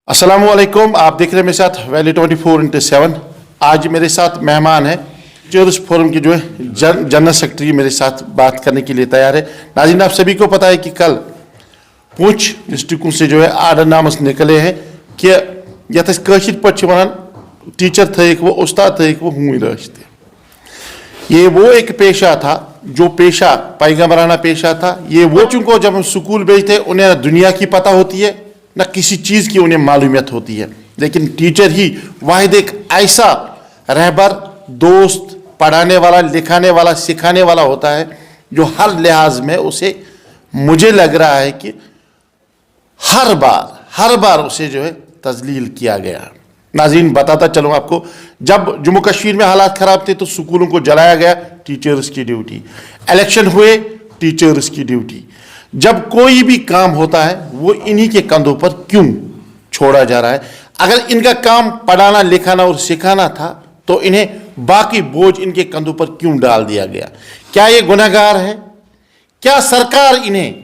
अस्सलाम वालेकुम। आप देख रहे हैं मेरे साथ वैली 24/7। आज मेरे साथ मेहमान हैं टीचर्स फोरम के जो है जनरल सेक्रेटरी मेरे साथ बात करने के लिए तैयार है। नाज़रीन, आप सभी को पता है कि कल पूंछ डिस्ट्रिक्टों से जो है आर्डर नामस निकले हैं कि यथ कशिर पट वन टीचर थक वो उस्ताद थक वो हूँ रश्ते। ये वो एक पेशा था जो पेशा पैगम्बराना पेशा था। ये वो चूँकि जब हम स्कूल भेजते उन्हें न दुनिया की पता होती है न किसी चीज़ की उन्हें मालूमियत होती है, लेकिन टीचर ही वाहिद एक ऐसा रहबर, दोस्त, पढ़ाने वाला, लिखाने वाला, सिखाने वाला होता है जो हर लिहाज में उसे मुझे लग रहा है कि हर बार उसे जो है तजलील किया गया। नाज़रीन, बताता चलूँ आपको, जब जम्मू कश्मीर में हालात ख़राब थे तो स्कूलों को जलाया गया, टीचर्स की ड्यूटी। इलेक्शन हुए, टीचर्स की ड्यूटी। जब कोई भी काम होता है वो इन्हीं के कंधों पर क्यों छोड़ा जा रहा है? अगर इनका काम पढ़ाना, लिखाना और सिखाना था तो इन्हें बाकी बोझ इनके कंधों पर क्यों डाल दिया गया? क्या ये गुनहगार है? क्या सरकार इन्हें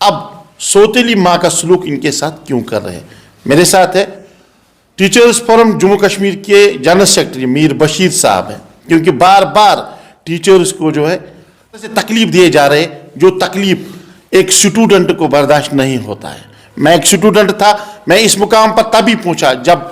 अब सोतेली माँ का सलूक इनके साथ क्यों कर रहे हैं? मेरे साथ है टीचर्स फोरम जम्मू कश्मीर के जनरल सेक्रेटरी मीर बशीर साहब हैं, क्योंकि बार बार टीचर्स को जो है तकलीफ दिए जा रहे हैं, जो तकलीफ एक स्टूडेंट को बर्दाश्त नहीं होता है। मैं एक स्टूडेंट था, मैं इस मुकाम पर तभी पहुंचा जब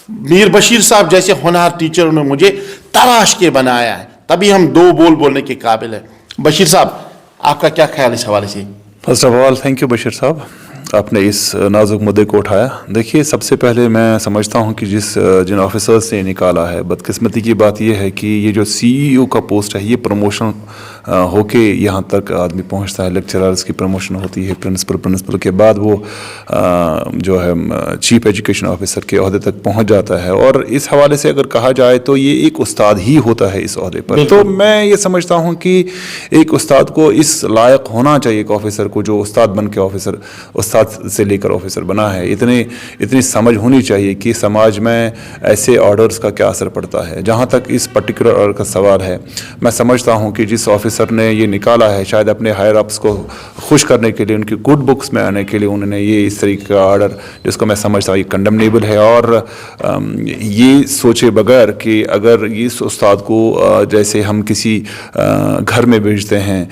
मीर बशीर साहब जैसे होनहार टीचरों ने मुझे तराश के बनाया है, तभी हम दो बोल बोलने के काबिल हैं। बशीर साहब, आपका क्या ख्याल इस हवाले से? First of all thank you Bashir साहब, आपने इस नाजुक मुद्दे को उठाया। देखिए, सबसे पहले मैं समझता हूं कि जिन ऑफिसर्स ने निकाला है, बदकिस्मती की बात यह है कि ये जो सीईओ का पोस्ट है, ये प्रमोशन होके यहाँ तक आदमी पहुँचता है। लेक्चरर्स की प्रमोशन होती है, प्रिंसिपल के बाद वो जो है चीफ एजुकेशन ऑफिसर के ओहदे तक पहुँच जाता है। और इस हवाले से अगर कहा जाए तो ये एक उस्ताद ही होता है इस ओहदे पर। तो मैं ये समझता हूँ कि एक उस्ताद को इस लायक होना चाहिए, एक ऑफिसर को जो उस्ताद बन के उस्ताद से लेकर ऑफिसर बना है, इतनी समझ होनी चाहिए कि समाज में ऐसे ऑर्डर्स का क्या असर पड़ता है। जहाँ तक इस पर्टिकुलर ऑर्डर का सवाल है, मैं समझता हूँ कि जिस ऑफिसर ने ये निकाला है, शायद अपने हायर अप्स को खुश करने के लिए, उनकी गुड बुक्स में आने के लिए उन्होंने ये इस तरीके का ऑर्डर, जिसको मैं समझता हूँ ये कंडेमनेबल है। और ये सोचे बगैर कि अगर इस उस्ताद को जैसे हम किसी घर में भेजते हैं,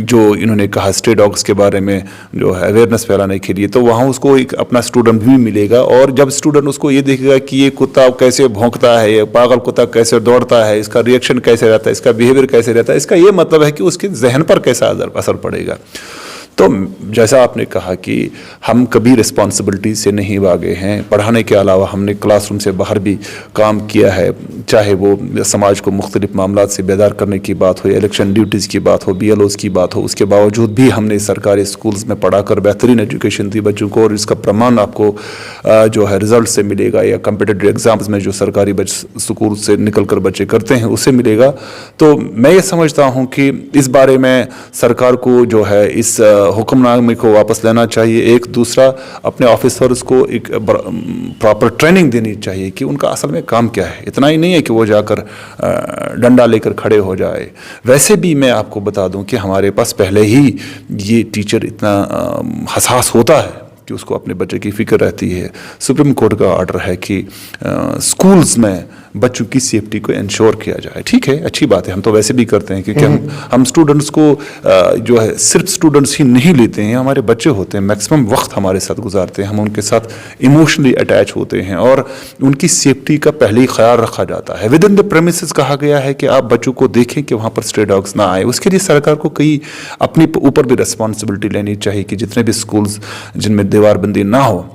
जो इन्होंने कहा स्ट्रे डॉग्स के बारे में जो है अवेयरनेस फैलाने के लिए, तो वहाँ उसको एक अपना स्टूडेंट भी मिलेगा। और जब स्टूडेंट उसको ये देखेगा कि ये कुत्ता कैसे भौंकता है, ये पागल कुत्ता कैसे दौड़ता है, इसका रिएक्शन कैसे रहता है, इसका बिहेवियर कैसे रहता है, इसका ये मतलब है कि उसके जहन पर कैसा असर पड़ेगा। तो जैसा आपने कहा कि हम कभी रिस्पॉन्सिबिलिटी से नहीं भागे हैं। पढ़ाने के अलावा हमने क्लासरूम से बाहर भी काम किया है, चाहे वो समाज को मुख्तलिफ मामलात से बेदार करने की बात हो, इलेक्शन ड्यूटीज़ की बात हो, BLOs की बात हो। उसके बावजूद भी हमने सरकारी स्कूल्स में पढ़ाकर बेहतरीन एजुकेशन दी बच्चों को, और इसका प्रमाण आपको जो है रिजल्ट से मिलेगा, या कम्पिटिटिव एग्ज़ाम्स में जो सरकारी स्कूल से निकल कर बच्चे करते हैं उससे मिलेगा। तो मैं ये समझता हूँ कि इस बारे में सरकार को जो है इस हुक्मनामे को वापस लेना चाहिए। एक दूसरा, अपने ऑफिसर्स को एक प्रॉपर ट्रेनिंग देनी चाहिए कि उनका असल में काम क्या है। इतना ही नहीं है कि वो जाकर डंडा लेकर खड़े हो जाए। वैसे भी मैं आपको बता दूं कि हमारे पास पहले ही ये टीचर इतना हसास होता है कि उसको अपने बच्चे की फिक्र रहती है। सुप्रीम कोर्ट का ऑर्डर है कि स्कूल्स में बच्चों की सेफ्टी को इंश्योर किया जाए। ठीक है, अच्छी बात है, हम तो वैसे भी करते हैं, क्योंकि हम स्टूडेंट्स को जो है सिर्फ स्टूडेंट्स ही नहीं लेते हैं, हमारे बच्चे होते हैं, मैक्सिमम वक्त हमारे साथ गुजारते हैं, हम उनके साथ इमोशनली अटैच होते हैं, और उनकी सेफ्टी का पहले ही ख्याल रखा जाता है। विद इन द प्रेमिसेस कहा गया है कि आप बच्चों को देखें कि वहाँ पर स्ट्रे डॉग्स ना आए। उसके लिए सरकार को कई अपने ऊपर भी रिस्पॉन्सिबिलिटी लेनी चाहिए कि जितने भी स्कूल्स जिनमें दीवारबंदी ना हो,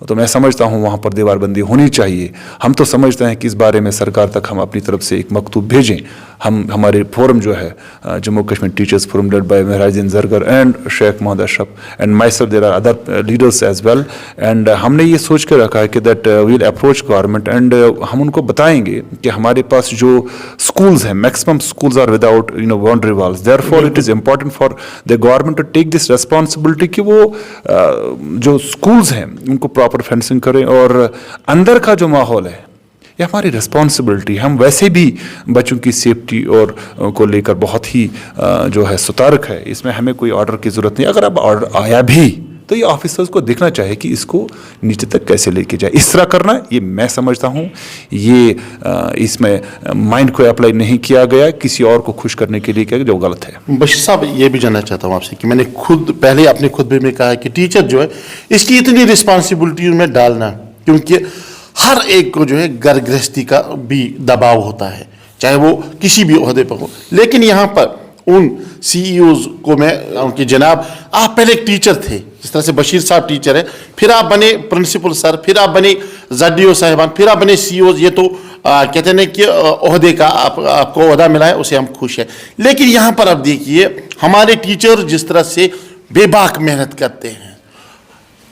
तो मैं समझता हूँ वहाँ पर दीवारबंदी होनी चाहिए। हम तो समझते हैं कि इस बारे में सरकार तक हम अपनी तरफ से एक मकतूब भेजें। हमारे फोरम जो है Jammu Kashmir teachers forum led by Mehrajuddin Zargar and Sheikh Mohammad Ashraf and myself, there are other leaders as well, and हमने ये सोच कर रखा है कि that will approach government, and हम उनको बताएंगे कि हमारे पास जो स्कूल्स हैं, maximum schools are without boundary walls. Therefore it is important for the government to take this responsibility कि वो जो स्कूल्स हैं उनको प्रॉपर फेंसिंग करें, और अंदर का जो माहौल है ये हमारी रिस्पॉन्सिबिलिटी। हम वैसे भी बच्चों की सेफ्टी और को लेकर बहुत ही जो है सतर्क है, इसमें हमें कोई ऑर्डर की ज़रूरत नहीं। अगर अब ऑर्डर आया भी तो ये ऑफिसर्स को देखना चाहिए कि इसको नीचे तक कैसे लेके जाए. इस तरह करना ये मैं समझता हूँ ये इसमें माइंड को अप्लाई नहीं किया गया, किसी और को खुश करने के लिए किया, जो गलत है. बशीर साहब, ये भी जानना चाहता हूँ आपसे कि मैंने खुद पहले अपने खुतबे में कहा कि टीचर जो है इसकी इतनी रिस्पॉन्सिबिलिटी में डालना, क्योंकि हर एक को जो है घर गृहस्थी का भी दबाव होता है, चाहे वो किसी भी ओहदे पर हो. लेकिन यहाँ पर उन सीईओज को मैं उनकी जनाब, आप पहले एक टीचर थे, जिस तरह से बशीर साहब टीचर है, फिर आप बने प्रिंसिपल सर, फिर आप बने ज़डीओ साहिबान, फिर आप बने सीईओज. ये तो कहते हैं कि ओहदे का आपको ओहदा मिला है, उसे हम खुश हैं. लेकिन यहाँ पर अब देखिए हमारे टीचर जिस तरह से बेबाक मेहनत करते हैं,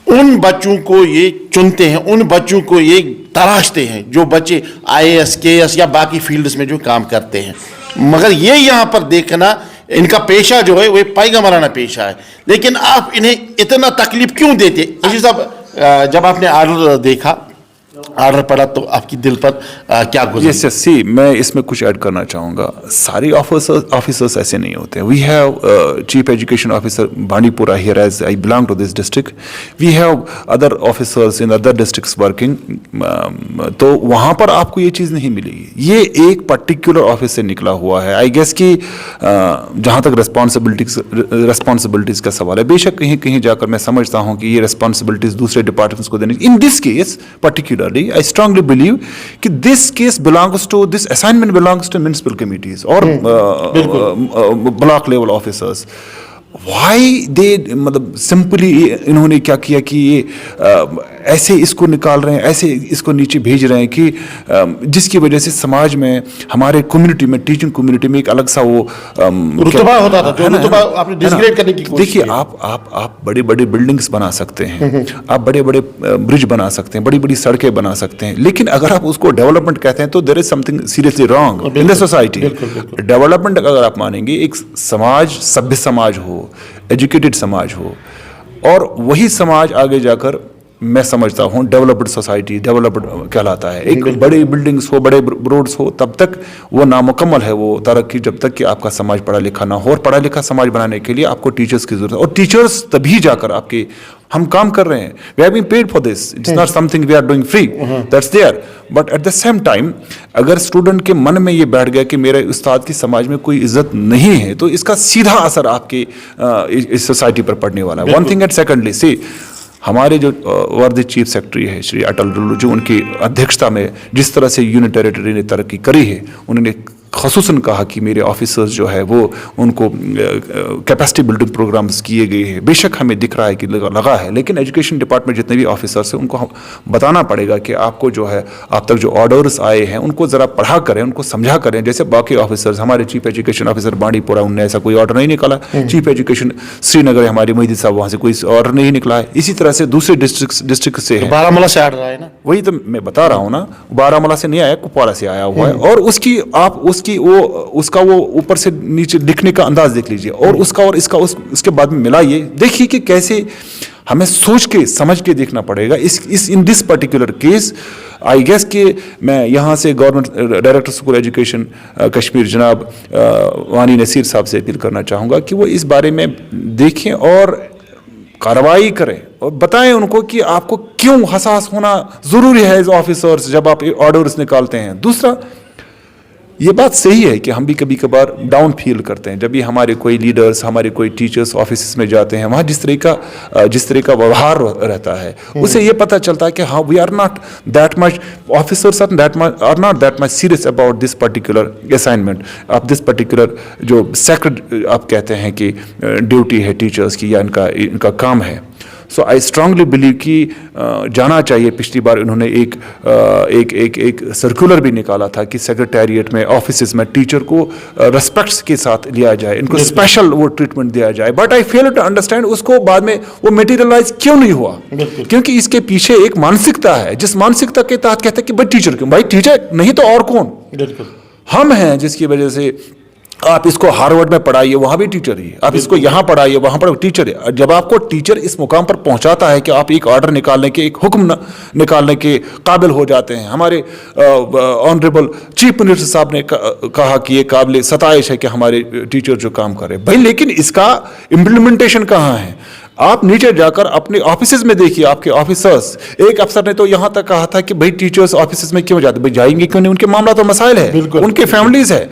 उन बच्चों को ये चुनते हैं, उन बच्चों को ये तराशते हैं जो बच्चे IAS, KS या बाकी फील्ड्स में जो काम करते हैं. मगर ये यहाँ पर देखना, इनका पेशा जो है वो पैगम्बराना पेशा है, लेकिन आप इन्हें इतना तकलीफ क्यों देते? बशीर साहब, जब आपने आर्डर देखा, आर्डर पड़ा, तो आपकी दिल पर क्या गुजरा? यस सी, मैं इसमें कुछ ऐड करना चाहूँगा. सारी ऑफिसर्स ऐसे नहीं होते. We have chief education officer Bandipora here, as I belong to this district. We have other officers in other districts working. तो वहाँ पर आपको ये चीज़ नहीं मिलेगी. ये एक पर्टिकुलर ऑफिस से निकला हुआ है. आई गेस कि जहाँ तक रिस्पॉन्सिबिलिटीज़ का सवाल है, बेशक कहीं कहीं जाकर मैं समझता हूँ कि ये रिस्पॉन्सिबिलिटीज़ दूसरे डिपार्टमेंट्स को देने. In this case particular I strongly believe कि this case belongs to, this assignment belongs to municipal committees or block level officers. Why they मतलब simply इन्होंने क्या किया कि ये ऐसे इसको निकाल रहे हैं, ऐसे इसको नीचे भेज रहे हैं कि जिसकी वजह से समाज में, हमारे कम्युनिटी में, टीचिंग कम्युनिटी में एक अलग सा वो रुतबा होता था, जो रुतबा आपने डिसग्रेड करने की कोशिश. देखिए आप बड़े बड़े बिल्डिंग्स बना सकते हैं, आप बड़े बड़े ब्रिज बना सकते हैं, बड़ी बड़ी सड़कें बना सकते हैं, लेकिन अगर आप उसको डेवलपमेंट कहते हैं तो there is something seriously wrong in the society. Development अगर आप मानेंगे, एक समाज सभ्य समाज हो, एजुकेटेड समाज हो, और वही समाज आगे जाकर मैं समझता हूँ डेवलप्ड सोसाइटी, डेवलप्ड कहलाता है. एक बड़ी बिल्डिंग्स हो, बड़े रोड्स हो, तब तक वो नामुकम्मल है वो तरक्की, जब तक कि आपका समाज पढ़ा लिखा ना हो. और पढ़ा लिखा समाज बनाने के लिए आपको टीचर्स की जरूरत है, और टीचर्स तभी जाकर आपके, हम काम कर रहे हैं, we have been paid for this, it's not something we are doing free, that's there. But at the same time अगर स्टूडेंट के मन में ये बैठ गया कि मेरे उस्ताद की समाज में कोई इज्जत नहीं है, तो इसका सीधा असर आपके इस सोसाइटी पर पड़ने वाला है. One thing. एंड सेकेंडली सी, हमारे जो वर्दी चीफ सेक्रेटरी है श्री अटल डुल्लू, जो उनकी अध्यक्षता में जिस तरह से यूनियन टेरिटरी ने तरक्की करी है, उन्होंने ख़ुसूसन कहा कि मेरे ऑफिसर्स जो है वो उनको कैपेसिटी बिल्डिंग प्रोग्राम्स किए गए हैं. बेशक हमें दिख रहा है कि लगा है, लेकिन एजुकेशन डिपार्टमेंट जितने भी ऑफिसर्स हैं उनको बताना पड़ेगा कि आपको जो है, आप तक जो ऑर्डर्स आए हैं उनको ज़रा पढ़ा करें, उनको समझा करें. जैसे बाकी ऑफिसर्स, हमारे चीफ एजुकेशन ऑफिसर बांडीपुरा, उनने ऐसा कोई ऑर्डर नहीं निकाला. चीफ एजुकेशन श्रीनगर हमारे मोहिदी साहब, वहाँ से कोई ऑर्डर नहीं निकला है. इसी तरह से दूसरे डिस्ट्रिक्ट से है. बारामूला से ऑर्डर आया ना, वही तो मैं बता रहा हूँ ना, बारामूला से नहीं आया, कुपवाड़ा से आया हुआ है. और उसका वो ऊपर से नीचे लिखने का अंदाज देख लीजिए, और उसका और इसका उसके बाद में मिलाइए, देखिए कि कैसे हमें सोच के समझ के देखना पड़ेगा. In this particular case I guess कि मैं यहाँ से government director school education Kashmir जनाब वानी नसीर साहब से अपील करना चाहूँगा कि वो इस बारे में देखें और कार्रवाई करें, और बताएं उनको कि आपको क्यों हसास होना ज़रूरी है एज ऑफिसर्स जब आप ऑर्डर्स निकालते हैं. दूसरा, ये बात सही है कि हम भी कभी कभार डाउन फील करते हैं जब भी हमारे कोई लीडर्स, हमारे कोई टीचर्स ऑफिस में जाते हैं. वहाँ जिस तरह का व्यवहार रहता है, उससे ये पता चलता है कि हाँ, we are not that much, officers are not that much serious about this particular assignment of this particular जो सेक्रेड आप कहते हैं कि ड्यूटी है टीचर्स की, या इनका काम है. सो आई स्ट्रांगली बिलीव कि जाना चाहिए. पिछली बार इन्होंने एक सर्कुलर भी निकाला था कि सेक्रेटेरिएट में, ऑफिस में टीचर को रिस्पेक्ट्स के साथ लिया जाए, इनको स्पेशल वो ट्रीटमेंट दिया जाए. But I fail to understand उसको बाद में वो मटेरियलाइज क्यों नहीं हुआ, क्योंकि इसके पीछे एक मानसिकता है, जिस मानसिकता के तहत कहते हैं कि भाई टीचर क्यों, भाई टीचर नहीं तो और कौन, हम हैं, जिसकी वजह से आप इसको हार्वर्ड में पढ़ाइए, वहां भी टीचर ही, आप इसको यहाँ पढ़ाइए, वहां पर टीचर है. जब आपको टीचर इस मुकाम पर पहुंचाता है कि आप एक ऑर्डर निकालने के, एक हुक्म निकालने के काबिल हो जाते हैं. हमारे ऑनरेबल चीफ मिनिस्टर साहब ने कहा कि ये काबिल सताइश है कि हमारे टीचर जो काम कर रहे हैं. भाई, लेकिन इसका इम्प्लीमेंटेशन कहाँ है? आप नीचे जाकर अपने ऑफिसेज में देखिए, आपके ऑफिसर्स, एक अफसर ने तो यहाँ तक कहा था कि भाई टीचर्स ऑफिसेज में क्यों जाते, भाई जाएंगे क्यों नहीं, उनके मामला और मसाइल है, उनके फैमिलीज है,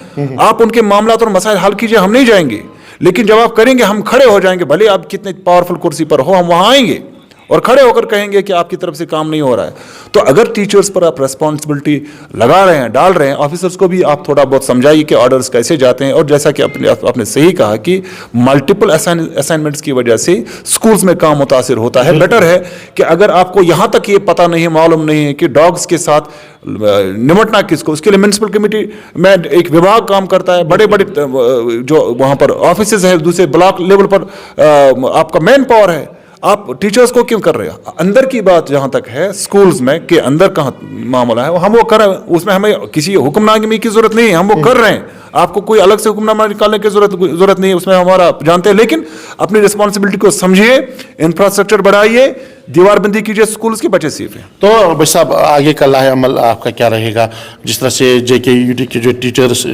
आप उनके मामला और मसाइल हल कीजिए, हम नहीं जाएंगे। लेकिन जब आप करेंगे हम खड़े हो जाएंगे, भले आप कितने पावरफुल कुर्सी पर हो, हम वहां आएंगे और खड़े होकर कहेंगे कि आपकी तरफ से काम नहीं हो रहा है। तो अगर टीचर्स पर आप रेस्पॉन्सिबिलिटी लगा रहे हैं, डाल रहे हैं, ऑफिसर्स को भी आप थोड़ा बहुत समझाइए कि ऑर्डर्स कैसे जाते हैं। और जैसा कि आपने सही कहा कि मल्टीपल असाइनमेंट्स की वजह से स्कूल्स में काम मुतासिर होता है। बेटर है कि अगर आपको यहाँ तक ये पता नहीं है, मालूम नहीं है कि डॉग्स के साथ निमटना किसको, उसके लिए म्युनिसिपल कमेटी में एक विभाग काम करता है, बड़े बड़े जो वहाँ पर ऑफिसेज है, दूसरे ब्लॉक लेवल पर आपका मैन पावर है, आप टीचर्स को क्यों कर रहे हो? अंदर की बात जहां तक है, स्कूल्स में के अंदर कहां मामला है, हम वो कर रहे हैं, उसमें हमें किसी हुक्मनामे की जरूरत नहीं है, हम वो कर रहे हैं। आपको कोई अलग से हुक्मनामा निकालने की जरूरत नहीं है, उसमें हमारा जानते हैं। लेकिन अपनी रिस्पॉन्सिबिलिटी को समझिए, इंफ्रास्ट्रक्चर बढ़ाइए, दीवारबंदी कीजिए, स्कूल्स के बच्चे सेफ हैं। तो भाई साहब, आगे का लाहे अमल आपका क्या रहेगा? जिस तरह से JKUT के जो टीचर्स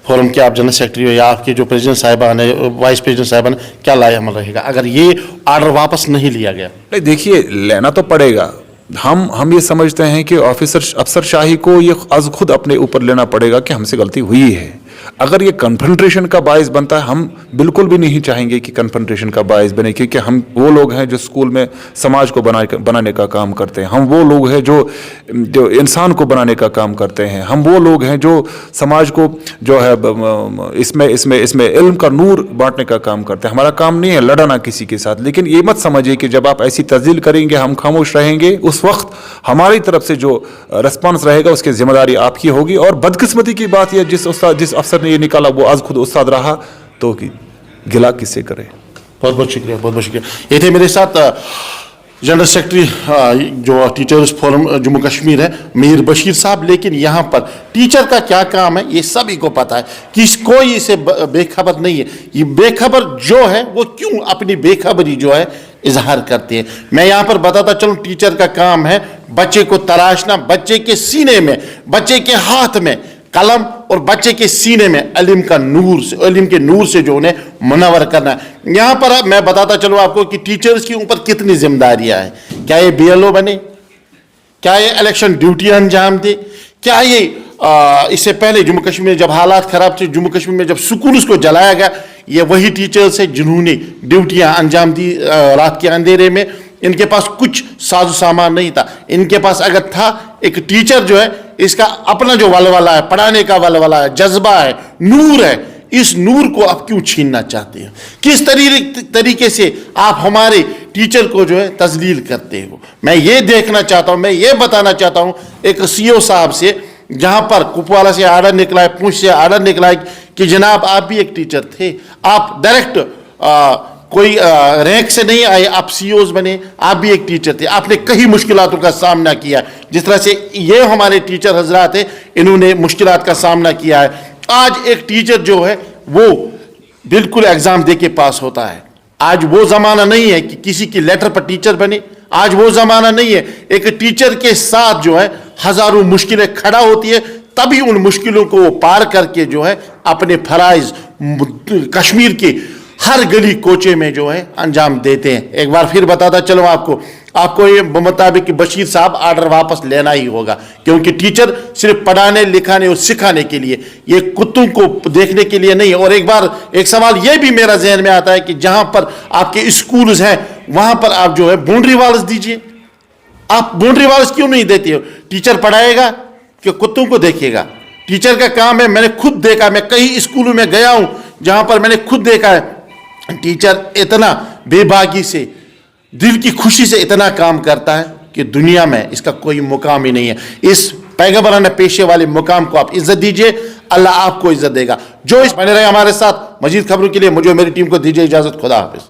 फोरम के आप जनरल सेक्रेटरी हो, या आपके जो प्रेसिडेंट साहिबान है, वाइस प्रेसिडेंट साहिबान, क्या लाहे अमल रहेगा अगर ये ऑर्डर वापस नहीं लिया गया? नहीं, देखिए, लेना तो पड़ेगा। हम ये समझते हैं कि अफसरशाही को ये आज खुद अपने ऊपर लेना पड़ेगा कि हमसे गलती हुई है। अगर ये कन्फ्रंट्रेशन का बायस बनता है, हम बिल्कुल भी नहीं चाहेंगे कि कन्फ्रंट्रेशन का बायस बने, क्योंकि हम वो लोग हैं जो स्कूल में समाज को बनाने का काम करते हैं, हम वो लोग हैं जो इंसान को बनाने का काम करते हैं, हम वो लोग हैं जो समाज को जो है इसमें इल्म का नूर बांटने का काम करते हैं। हमारा काम नहीं है लड़ना किसी के साथ। लेकिन ये मत समझिए कि जब आप ऐसी तस्दील करेंगे हम खामोश रहेंगे, उस वक्त हमारी तरफ से जो रिस्पॉन्स रहेगा उसकी जिम्मेदारी आपकी होगी। और बदकिस्मती की बात यह, जिस अफसर ने ये निकाला वो आज खुद उस्ताद रहा, तो गिला किससे करे। बहुत बहुत शुक्रिया, बहुत बहुत शुक्रिया। ये थे मेरे साथ जनरल सेक्रेटरी जो टीचर्स फोरम जम्मू कश्मीर है, मीर बशीर साहब। लेकिन यहाँ पर टीचर का क्या काम है ये सभी को पता है, कोई इसे बेखबर नहीं है। ये बेखबर जो है वो क्यों अपनी बेखबरी जो है इजहार करते हैं। मैं यहाँ पर बताता चलूँ, टीचर का काम है बच्चे को तराशना, बच्चे के सीने में, बच्चे के हाथ में कलम और बच्चे के सीने में इल्म का नूर से, इल्म के नूर से जो उन्हें मुनव्वर करना है। यहाँ पर मैं बताता चलूँ आपको कि टीचर्स के ऊपर कितनी जिम्मेदारियाँ हैं। क्या ये BLO बने, क्या ये इलेक्शन ड्यूटी अंजाम दे, क्या ये इससे पहले जम्मू कश्मीर में जब हालात खराब थे, जम्मू कश्मीर में जब स्कूल्स को जलाया गया, ये वही टीचर्स है जिन्होंने ड्यूटियाँ अंजाम दी रात के अंधेरे में। इनके पास कुछ साजो सामान नहीं था, इनके पास अगर था, एक टीचर जो है इसका अपना जो वलवला है, पढ़ाने का वलवला है, जज्बा है, नूर है, इस नूर को आप क्यों छीनना चाहते हैं? किस तरीके से आप हमारे टीचर को जो है तजलील करते हो? मैं ये देखना चाहता हूँ, मैं ये बताना चाहता हूँ एक CO साहब से, जहाँ पर कुपवाड़ा से आर्डर निकला है, पूंछ से आर्डर निकला है कि जनाब आप भी एक टीचर थे, आप डायरेक्ट कोई रैंक से नहीं आए, आप COs बने, आप भी एक टीचर थे, आपने कई मुश्किलातों का सामना किया। जिस तरह से ये हमारे टीचर हजरात हैं, इन्होंने मुश्किलात का सामना किया है। आज एक टीचर जो है वो बिल्कुल एग्जाम दे के पास होता है। आज वो जमाना नहीं है कि किसी की लेटर पर टीचर बने, आज वो जमाना नहीं है। एक टीचर के साथ जो है हजारों मुश्किलें खड़ा होती है, तभी उन मुश्किलों को पार करके जो है अपने फराइज कश्मीर के हर गली कोचे में जो है अंजाम देते हैं। एक बार फिर बताता चलो आपको ये मुताबिक बशीर साहब ऑर्डर वापस लेना ही होगा, क्योंकि टीचर सिर्फ पढ़ाने लिखाने और सिखाने के लिए, ये कुत्तों को देखने के लिए नहीं है। और एक सवाल ये भी मेरा जहन में आता है कि जहां पर आपके स्कूल्स हैं वहां पर आप जो है बाउंड्री वॉल्स दीजिए। आप बाउंड्री वॉल्स क्यों नहीं देती हो? टीचर पढ़ाएगा कि कुत्तों को देखेगा? टीचर का काम है, मैंने खुद देखा, मैं कई स्कूलों में गया हूं जहां पर मैंने खुद देखा है टीचर इतना बेबाकी से, दिल की खुशी से इतना काम करता है कि दुनिया में इसका कोई मुकाम ही नहीं है। इस पैगंबराना पेशे वाले मुकाम को आप इज्जत दीजिए, अल्लाह आपको इज्जत देगा। जो इस बने रहे हमारे साथ। मजीद खबरों के लिए मुझे और मेरी टीम को दीजिए इजाजत। खुदा हाफिज।